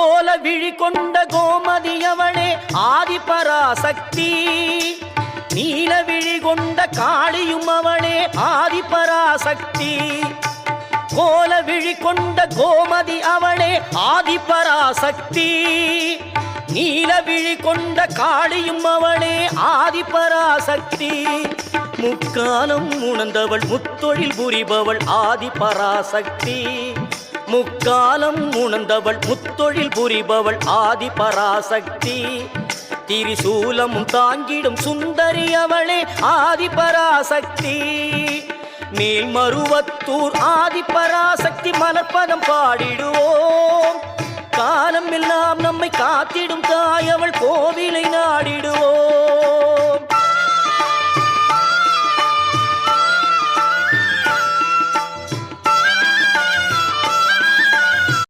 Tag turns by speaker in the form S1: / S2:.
S1: கோல விழி கொண்ட கோமதியவளே ஆதிபராசக்தி. நீல விழி கொண்ட காளியும் அவளே ஆதிபராசக்தி. கோல விழி கொண்ட கோமதி அவளே ஆதிபராசக்தி. நீல விழி கொண்ட காளியும் அவளே ஆதிபராசக்தி. முக்காலம் உணர்ந்தவள் முத்தொழில் புரிபவள் ஆதிபராசக்தி. முக்காலம் உணர்ந்தவள் முத்தொழில் புரிபவள் ஆதிபராசக்தி. திரிசூலமும் தாங்கிடும் சுந்தரி அவளே ஆதிபராசக்தி. மேல்மருவத்தூர் ஆதிபராசக்தி மலர்பதம் பாடிடுவோம். காலம் எல்லாம் நம்மை காத்திடும் தாய் அவள் கோவிலை நாடிடுவோம்.